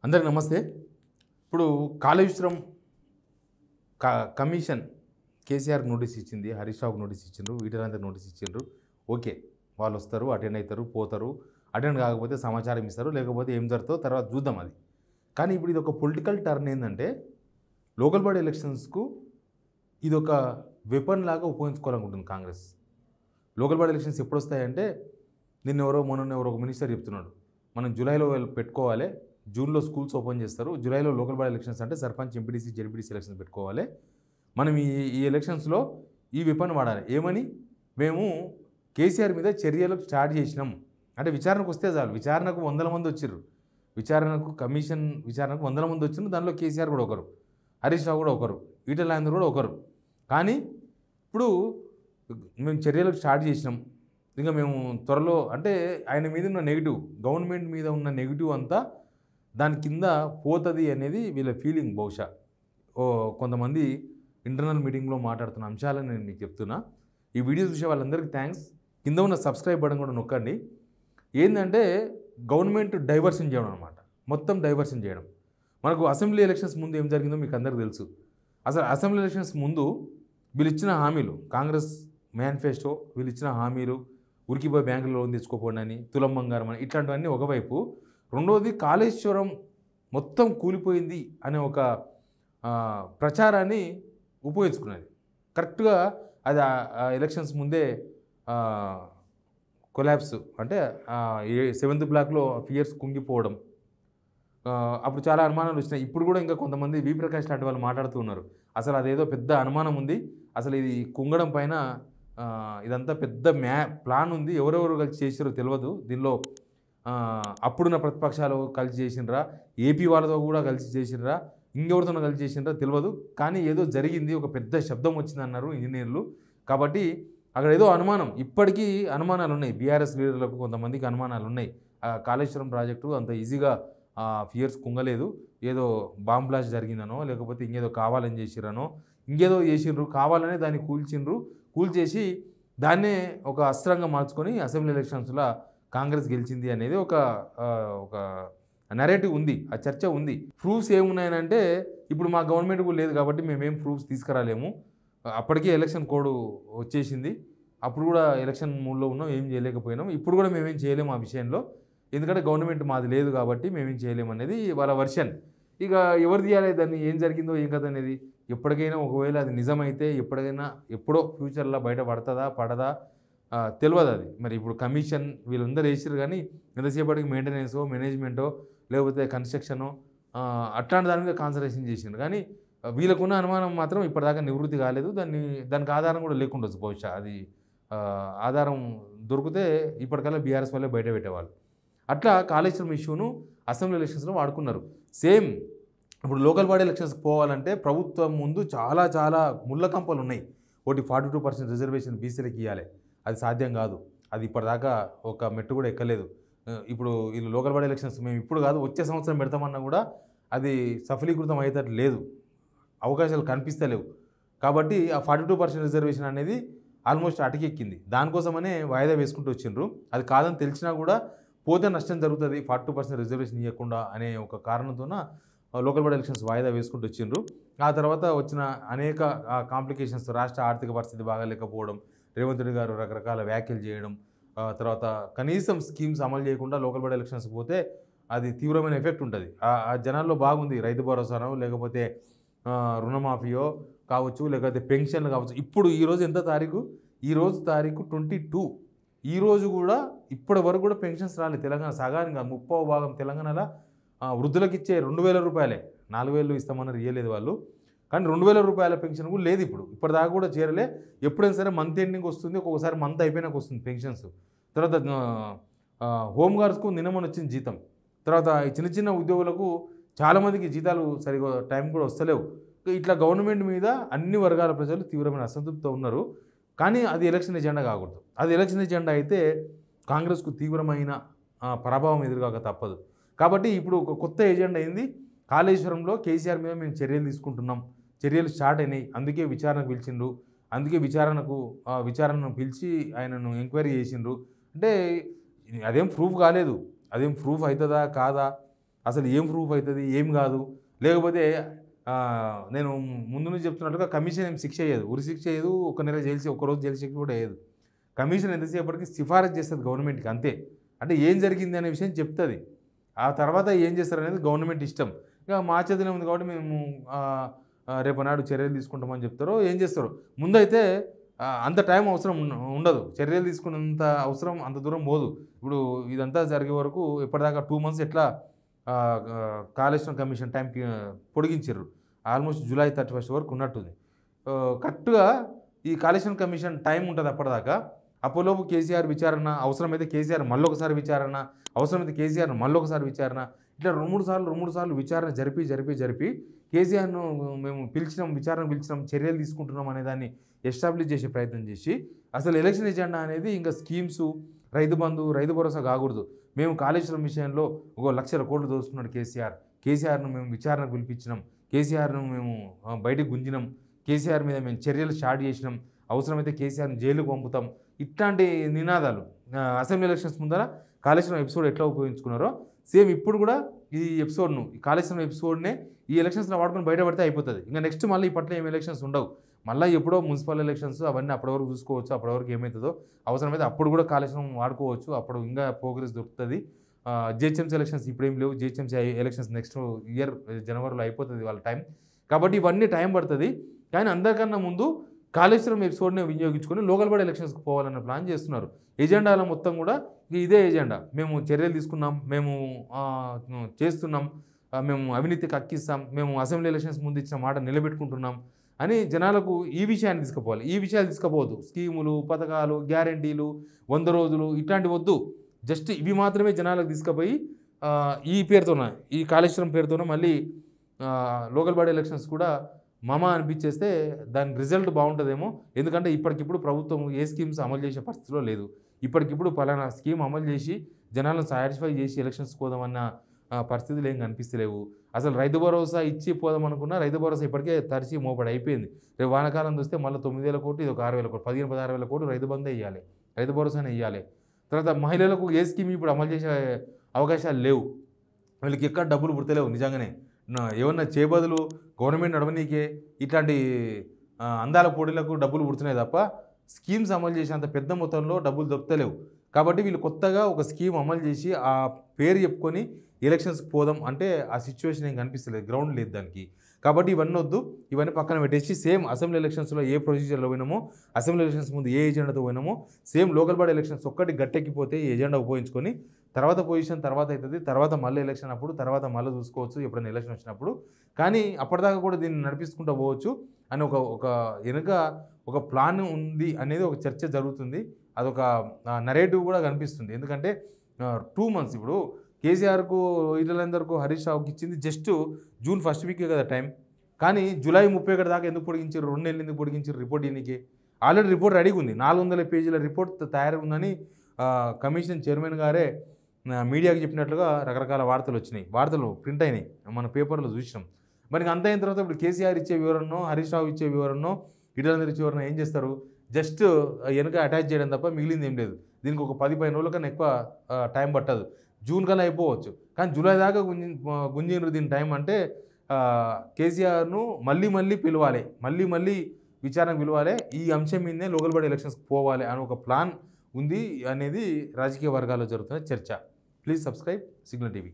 అందరికి నమస్తే. ఇప్పుడు కాళేశ్వరం కమిషన్ కేసీఆర్కి నోటీస్ ఇచ్చింది, హరీష్ రావుకి నోటీస్ ఇచ్చిండ్రు, ఈటలందరికి నోటీస్ ఇచ్చిండ్రు. ఓకే, వాళ్ళు వస్తారు, అటెండ్ అవుతారు, పోతారు. అటెండ్ కాకపోతే సమాచారం ఇస్తారు, లేకపోతే ఏం జరుగుతుందో తర్వాత చూద్దాం అది. కానీ ఇప్పుడు ఇది ఒక పొలిటికల్ టర్న్ ఏంటంటే లోకల్ బాడీ ఎలక్షన్స్కు ఇది ఒక వెపన్ లాగా ఉపయోగించుకోవాలనుకుంటుంది కాంగ్రెస్. లోకల్ బాడీ ఎలక్షన్స్ ఎప్పుడు వస్తాయంటే మొన్న ఎవరో ఒక మినిస్టర్ చెప్తున్నాడు, మనం జూలైలో పెట్టుకోవాలి, జూన్లో స్కూల్స్ ఓపెన్ చేస్తారు, జూలైలో లోకల్ బాడీ ఎలక్షన్స్ అంటే సర్పంచ్, ఎంపీటీసీ, జెడ్పీటీసీ ఎలక్షన్స్ పెట్టుకోవాలి, మనం ఈ ఎలక్షన్స్లో ఈ వెపన్ వాడాలి. ఏమని? మేము కేసీఆర్ మీద చర్యలు స్టార్ట్ చేసినాం అంటే విచారణకు వస్తే చాలు. విచారణకు 100 మంది వచ్చారు, కమిషన్ విచారణకు 100 మంది వచ్చిండ్రు. దానిలో కేసీఆర్ కూడా ఒకరు, హరీష్ రావు కూడా ఒకరు, ఈటలందరూ కూడా ఒకరు. కానీ ఇప్పుడు మేము చర్యలకు స్టార్ట్ చేసినాం, ఇంకా మేము త్వరలో అంటే ఆయన మీద ఉన్న నెగిటివ్, గవర్నమెంట్ మీద ఉన్న నెగిటివ్ అంతా దాని కింద పోతుంది అనేది వీళ్ళ ఫీలింగ్. బహుశా కొంతమంది ఇంటర్నల్ మీటింగ్లో మాట్లాడుతున్న అంశాలను నేను మీకు చెప్తున్నా. ఈ వీడియో చూసే వాళ్ళందరికీ థ్యాంక్స్. కింద ఉన్న సబ్స్క్రైబ్ బటన్ కూడా నొక్కండి. ఏంటంటే గవర్నమెంట్ డైవర్షన్ చేయడం అనమాట, మొత్తం డైవర్షన్ చేయడం. మనకు అసెంబ్లీ ఎలక్షన్స్ ముందు ఏం జరిగిందో మీకు అందరికీ తెలుసు. అసలు అసెంబ్లీ ఎలక్షన్స్ ముందు వీళ్ళు ఇచ్చిన హామీలు, కాంగ్రెస్ మేనిఫెస్టో, వీళ్ళు ఇచ్చిన హామీలు, ఉరికిపోయి బ్యాంకులో లోన్ తెచ్చుకోపోండి అని, తులం బంగారం అని, ఇట్లాంటివన్నీ ఒకవైపు. రెండోది కాళేశ్వరం మొత్తం కూలిపోయింది అనే ఒక ప్రచారాన్ని ఉపయోగించుకున్నది. కరెక్ట్గా అది ఎలక్షన్స్ ముందే కొలాప్స్ అంటే 7th బ్లాక్లో ఫియర్స్ కుంగిపోవడం. అప్పుడు చాలా అనుమానాలు వచ్చినాయి. ఇప్పుడు కూడా ఇంకా కొంతమంది వి ప్రకాష్ లాంటి వాళ్ళు మాట్లాడుతూ ఉన్నారు, అసలు అదేదో పెద్ద అనుమానం ఉంది, అసలు ఇది కుంగడం పైన ఇదంతా పెద్ద ప్లాన్ ఉంది, ఎవరెవరు కలిసి చేసారో తెలియదు, దీనిలో అప్పుడున్న ప్రతిపక్షాలు కలిసి చేసినరా, ఏపీ వాళ్ళతో కూడా కలిసి చేసినరా, ఇంకెవరితోనో కలిసి చేసినరా తెలియదు, కానీ ఏదో జరిగింది, ఒక పెద్ద శబ్దం వచ్చింది అన్నారు ఇంజనీర్లు. కాబట్టి అక్కడ ఏదో అనుమానం, ఇప్పటికీ అనుమానాలు ఉన్నాయి. బీఆర్ఎస్ లీడర్లకు కొంతమందికి అనుమానాలు ఉన్నాయి. కాళేశ్వరం ప్రాజెక్టు అంత ఈజీగా ఫియర్స్ కుంగలేదు, ఏదో బాంబ్ బ్లాస్ట్ జరిగిందనో, లేకపోతే ఇంకేదో కావాలని చేసిరనో, ఇంకేదో చేసిండ్రు, కావాలనే దాన్ని కూల్చేసి దాన్నే ఒక అస్త్రంగా మార్చుకొని అసెంబ్లీ ఎలక్షన్స్లో కాంగ్రెస్ గెలిచింది అనేది ఒక నెరేటివ్ ఉంది, ఆ చర్చ ఉంది. ప్రూఫ్స్ ఏమున్నాయనంటే ఇప్పుడు మా గవర్నమెంట్ కూడా లేదు కాబట్టి మేమేం ప్రూఫ్స్ తీసుకురాలేము, అప్పటికే ఎలక్షన్ కోడ్ వచ్చేసింది, అప్పుడు కూడా ఎలక్షన్ మూడ్లో ఉన్నాం, ఏం చేయలేకపోయినాం, ఇప్పుడు కూడా మేమేం చేయలేము ఆ విషయంలో, ఎందుకంటే గవర్నమెంట్ మాది లేదు కాబట్టి మేమేం చేయలేము అనేది వాళ్ళ వర్షన్. ఇక ఎవరు తీయాలి దాన్ని, ఏం జరిగిందో ఏం కథ అనేది. ఎప్పటికైనా ఒకవేళ అది నిజమైతే ఎప్పుడో ఫ్యూచర్లో బయట పడదా తెలియదు అది. మరి ఇప్పుడు కమిషన్ వీళ్ళందరూ వేసారు, కానీ ఎంతసేపటికి మెయింటెనెన్సో, మేనేజ్మెంటో, లేకపోతే కన్స్ట్రక్షనో అట్లాంటి దాని మీద కాన్సన్ట్రేషన్ చేసిండ్రు. కానీ వీళ్ళకున్న అనుమానం మాత్రం ఇప్పటిదాకా నివృత్తి కాలేదు. దానికి ఆధారం కూడా లేకుండొచ్చు. బహుశా అది ఆధారం దొరికితే ఇప్పటికల్లా బీఆర్ఎస్ వాళ్ళే బయట పెట్టేవాళ్ళు. అట్లా కాళేశ్వరం ఇష్యూను అసెంబ్లీ ఎలక్షన్స్లో వాడుకున్నారు. సేమ్ ఇప్పుడు లోకల్ బాడీ ఎలక్షన్స్కి పోవాలంటే ప్రభుత్వం ముందు చాలా ముళ్ళకంపలు ఉన్నాయి. ఒకటి 42% రిజర్వేషన్ బీసీలకు ఇవ్వాలి, అది సాధ్యం కాదు, అది ఇప్పటిదాకా ఒక మెట్టు కూడా ఎక్కలేదు. ఇప్పుడు వీళ్ళు లోకల్ బాడీ ఎలక్షన్స్ మేము ఇప్పుడు కాదు వచ్చే సంవత్సరం పెడతామన్నా కూడా అది సఫలీకృతం అయ్యేటట్టు లేదు, అవకాశాలు కనిపిస్తలేవు. కాబట్టి ఆ 42% రిజర్వేషన్ అనేది ఆల్మోస్ట్ అటకెక్కింది. దానికోసమనే వాయిదా వేసుకుంటూ వచ్చిండ్రు. అది కాదని తెలిసినా కూడా పోతే నష్టం జరుగుతుంది 42% రిజర్వేషన్ ఇవ్వకుండా అనే ఒక కారణంతోన లోకల్ బాడీ ఎలక్షన్స్ వాయిదా వేసుకుంటూ వచ్చిండ్రు. ఆ తర్వాత వచ్చిన అనేక కాంప్లికేషన్స్, రాష్ట్ర ఆర్థిక పరిస్థితి బాగాలేకపోవడం, రేవంత్ రెడ్డి గారు రకరకాల వ్యాఖ్యలు చేయడం, తర్వాత కనీసం స్కీమ్స్ అమలు చేయకుండా లోకల్ బాడీ ఎలక్షన్స్కి పోతే అది తీవ్రమైన ఎఫెక్ట్ ఉంటుంది. ఆ జనాల్లో బాగుంది, రైతు భరోసానో, లేకపోతే రుణమాఫీయో కావచ్చు, లేకపోతే పెన్షన్లు కావచ్చు. ఇప్పుడు ఈరోజు ఎంత తారీఖు? ఈరోజు తారీఖు 22. ఈరోజు కూడా ఇప్పటి వరకు కూడా పెన్షన్స్ రాలేదు తెలంగాణ. సగానికి 30% తెలంగాణలో వృద్ధులకు ఇచ్చే 2,000 రూపాయలే, 4,000 ఇస్తామన్నారు, ఇవ్వలేదు వాళ్ళు. కానీ 2,000 రూపాయల పెన్షన్ కూడా లేదు ఇప్పటిదాకా కూడా చేరలే. ఎప్పుడైనా సరే మంత్ ఎండింగ్ వస్తుంది, ఒక్కొక్కసారి మంత్ అయిపోయినాక వస్తుంది పెన్షన్స్. తర్వాత హోమ్ గార్డ్స్కు నిన్నమని వచ్చింది జీతం. తర్వాత చిన్న ఉద్యోగులకు చాలామందికి జీతాలు సరిగా టైం కూడా వస్తలేవు. ఇట్లా గవర్నమెంట్ మీద అన్ని వర్గాల ప్రజలు తీవ్రమైన అసంతృప్తితో ఉన్నారు. కానీ అది ఎలక్షన్ ఎజెండా కాకూడదు. అది ఎలక్షన్ ఎజెండా అయితే కాంగ్రెస్కు తీవ్రమైన ప్రభావం ఎదురుగాక తప్పదు. కాబట్టి ఇప్పుడు ఒక కొత్త ఎజెండా అయింది. కాళేశ్వరంలో కేసీఆర్ మీద మేము చర్యలు తీసుకుంటున్నాం, చర్యలు స్టార్ట్ అయినాయి, అందుకే విచారణకు పిలిచిండ్రు, అందుకే విచారణను పిలిచి ఆయనను ఎంక్వైరీ చేసిండ్రు. అంటే అదేం ప్రూఫ్ కాలేదు, అదేం ప్రూఫ్ అవుతుందా కాదా, అసలు ఏం ప్రూఫ్ అవుతుంది ఏం కాదు. లేకపోతే నేను ముందు నుంచి చెప్తున్నట్టుగా కమిషన్ ఏం శిక్ష అయ్యేది, ఉరి శిక్ష అయ్యేది, ఒక నెల జైలు ఒక్కరోజు జైలు శిక్ష కూడా అయ్యేది. కమిషన్ ఎంతసేపటికి సిఫారసు చేస్తుంది గవర్నమెంట్కి అంతే. అంటే ఏం జరిగింది అనే విషయం చెప్తుంది. ఆ తర్వాత ఏం చేస్తారనేది గవర్నమెంట్ ఇష్టం. ఇక మా చేతిలో ఉంది కాబట్టి మేము రేపు నాడు చర్యలు తీసుకుంటామని చెప్తారో ఏం చేస్తారో. ముందైతే అంత టైం అవసరం ఉండదు, చర్యలు తీసుకున్నంత అవసరం అంత దూరం పోదు. ఇప్పుడు ఇదంతా జరిగే వరకు ఇప్పటిదాకా 2 months ఎట్లా కాళేశ్వరం కమిషన్ టైంకి పొడిగించారు. ఆల్మోస్ట్ July 31 వరకు ఉన్నట్టుంది. కరెక్ట్గా ఈ కాళేశ్వరం కమిషన్ టైం ఉంటుంది అప్పటిదాకా. అప్పటిలోపు కేసీఆర్ విచారణ, అవసరమైతే కేసీఆర్ మళ్ళొకసారి విచారణ, అవసరమైతే కేసీఆర్ మళ్ళొకసారి విచారణ, ఇట్లా 2-3 సార్లు విచారణ జరిపి కేసీఆర్ను మేము విచారణ పిలిచినాం, చర్యలు తీసుకుంటున్నాం అనే దాన్ని ఎస్టాబ్లిష్ చేసే ప్రయత్నం చేసి అసలు ఎలక్షన్ ఎజెండా అనేది ఇంకా స్కీమ్స్, రైతు బంధు, రైతు భరోసా కాకూడదు. మేము కాళేశ్వరం విషయంలో 1,00,00,000 కోట్లు దోచుకున్నాడు కేసీఆర్ను మేము విచారణకు పిలిపించినాం, కేసీఆర్ను మేము బయటకు గుంజినాం, కేసీఆర్ మీద మేము చర్యలు స్టార్ట్ చేసినాం, అవసరమైతే కేసీఆర్ని జైలుకు పంపుతాం, ఇట్లాంటి నినాదాలు అసెంబ్లీ ఎలక్షన్స్ ముందర కాళేశ్వరం ఎపిసోడ్ ఎట్లా ఉపయోగించుకున్నారో సేమ్ ఇప్పుడు కూడా ఈ ఎపిసోడ్ను, ఈ కాళేశ్వరం ఎపిసోడ్నే ఈ ఎలక్షన్స్లో వాడుకొని బయటపడితే అయిపోతుంది. ఇంకా నెక్స్ట్ మళ్ళీ ఇప్పట్లో ఏం ఎలక్షన్స్ ఉండవు. మళ్ళీ ఎప్పుడో మున్సిపల్ ఎలక్షన్స్ అవన్నీ అప్పటి వరకు చూసుకోవచ్చు. అప్పటి వరకు ఏమవుతుందో అవసరమైతే అప్పుడు కూడా కాళేశ్వరం వాడుకోవచ్చు. అప్పుడు ఇంకా ప్రోగ్రెస్ దొరుకుతుంది. జిహెచ్ఎంసీ ఎలక్షన్స్ ఇప్పుడేం లేవు. జిహెచ్ఎంసీ ఎలక్షన్స్ నెక్స్ట్ ఇయర్ జనవరిలో అయిపోతుంది వాళ్ళ టైం. కాబట్టి ఇవన్నీ టైం పడుతుంది. కానీ అందరికన్నా ముందు కాళేశ్వరం ఎపిసోడ్ని వినియోగించుకొని లోకల్ బాడీ ఎలక్షన్స్కి పోవాలన్న ప్లాన్ చేస్తున్నారు. ఎజెండాల మొత్తం కూడా ఇదే ఎజెండా. మేము చర్యలు తీసుకున్నాం, మేము చేస్తున్నాం, మేము అవినీతికి హక్కిస్తాం, మేము అసెంబ్లీ ఎలక్షన్స్ ముందు ఇచ్చిన మాట నిలబెట్టుకుంటున్నాం అని జనాలకు ఈ విషయాన్ని తీసుకుపోవాలి. ఈ విషయాలు తీసుకుపోవద్దు. స్కీములు, పథకాలు, గ్యారంటీలు, 100 రోజులు ఇట్లాంటివి వద్దు. జస్ట్ ఇవి మాత్రమే జనాలకు తీసుకుపోయి ఈ పేరుతోన, ఈ కాళేశ్వరం పేరుతోన మళ్ళీ లోకల్ బాడీ ఎలక్షన్స్ కూడా అనిపించేస్తే దాని రిజల్ట్ బాగుంటుందేమో. ఎందుకంటే ఇప్పటికిప్పుడు ప్రభుత్వం ఏ స్కీమ్స్ అమలు చేసే పరిస్థితిలో లేదు. ఇప్పటికిప్పుడు పలానా స్కీమ్ అమలు చేసి జనాలను సాటిస్ఫై చేసి ఎలక్షన్స్ పోదామన్న పరిస్థితులు ఏం కనిపిస్తలేవు. అసలు రైతు భరోసా ఇచ్చి పోదాం అనుకున్నా రైతు భరోసా ఇప్పటికే తరిచి మోపడి అయిపోయింది. రేపు వానాకాలం చూస్తే మళ్ళీ 9,000 కోట్లు, ఇది ఒక 6,000 కోట్లు, 15,000-16,000 కోట్లు రైతు బంధే ఇవ్వాలి, రైతు భరోసానే ఇవ్వాలి. తర్వాత మహిళలకు ఏ స్కీమ్ ఇప్పుడు అమలు చేసే అవకాశాలు లేవు. వీళ్ళకి ఎక్కడ డబ్బులు పుడతలేవు. నిజంగానే ఏమన్నా చేయబదులు గవర్నమెంట్ నడవనీకే ఇట్లాంటి అందాల పోటీలకు డబ్బులు పుడుతున్నాయి తప్ప స్కీమ్స్ అమలు చేసేంత పెద్ద మొత్తంలో డబ్బులు దొరుకుతలేవు. కాబట్టి వీళ్ళు కొత్తగా ఒక స్కీమ్ అమలు చేసి ఆ పేరు చెప్పుకొని ఎలక్షన్స్కి పోదాం అంటే ఆ సిచ్యువేషన్ ఏం కనిపిస్తలేదు, గ్రౌండ్ లేదు దానికి. కాబట్టి ఇవన్నీ వద్దు, ఇవన్నీ పక్కన పెట్టేసి సేమ్ అసెంబ్లీ ఎలక్షన్స్లో ఏ ప్రొసీజర్లో పోయినామో, అసెంబ్లీ ఎలక్షన్స్ ముందు ఏ ఎజెండాతో పోయినామో సేమ్ లోకల్ బాడీ ఎలక్షన్స్ ఒక్కటి గట్టెక్కిపోతే ఈ ఎజెండా ఉపయోగించుకొని తర్వాత పొజిషన్ తర్వాత అవుతుంది. తర్వాత మళ్ళీ ఎలక్షన్ అప్పుడు తర్వాత మళ్ళీ చూసుకోవచ్చు ఎప్పుడైనా ఎలక్షన్ వచ్చినప్పుడు. కానీ అప్పటిదాకా కూడా దీన్ని నడిపిస్తుంటూ పోవచ్చు అని ఒక వెనుక ఒక ప్లాన్ ఉంది అనేది ఒక చర్చ జరుగుతుంది. అదొక నరేటివ్ కూడా కనిపిస్తుంది. ఎందుకంటే 2 months ఇప్పుడు కేసీఆర్కు, వీళ్ళందరికీ, హరీష్ రావుకి ఇచ్చింది జస్ట్ June 1st వీకే కదా టైం. కానీ July 31 దాకా ఎందుకు పొడిగించారు, 2 నెలలు ఎందుకు పొడిగించారు రిపోర్ట్ ఇన్నికి? ఆల్రెడీ రిపోర్ట్ రెడీగా ఉంది, 400 పేజీల రిపోర్ట్ తయారు ఉందని కమిషన్ చైర్మన్ గారే మీడియాకి చెప్పినట్లుగా రకరకాల వార్తలు ప్రింట్ అయినాయి, మన పేపర్లో చూసినాం. మరి అంత అయిన తర్వాత ఇప్పుడు కేసీఆర్ ఇచ్చే వివరణో, హరీష్ రావు ఇచ్చే వివరణో, వీళ్ళందరూ ఇచ్చే వివరణ ఏం చేస్తారు? జస్ట్ వెనక అటాచ్ చేయడం తప్ప మిగిలింది ఏం లేదు. దీనికి ఒక 10-15 రోజుల కన్నా ఎక్కువ టైం పట్టదు. జూన్ కల్లా అయిపోవచ్చు. కానీ జూలై దాకా గుంజిండ్రు దీని టైం అంటే కేసీఆర్ను మళ్ళీ పిలవాలి, మళ్ళీ విచారణకు పిలవాలి, ఈ అంశం మీదనే లోకల్ బాడీ ఎలక్షన్స్కి పోవాలి అని ఒక ప్లాన్ ఉంది అనేది రాజకీయ వర్గాల్లో జరుగుతున్న చర్చ. Please subscribe signal TV.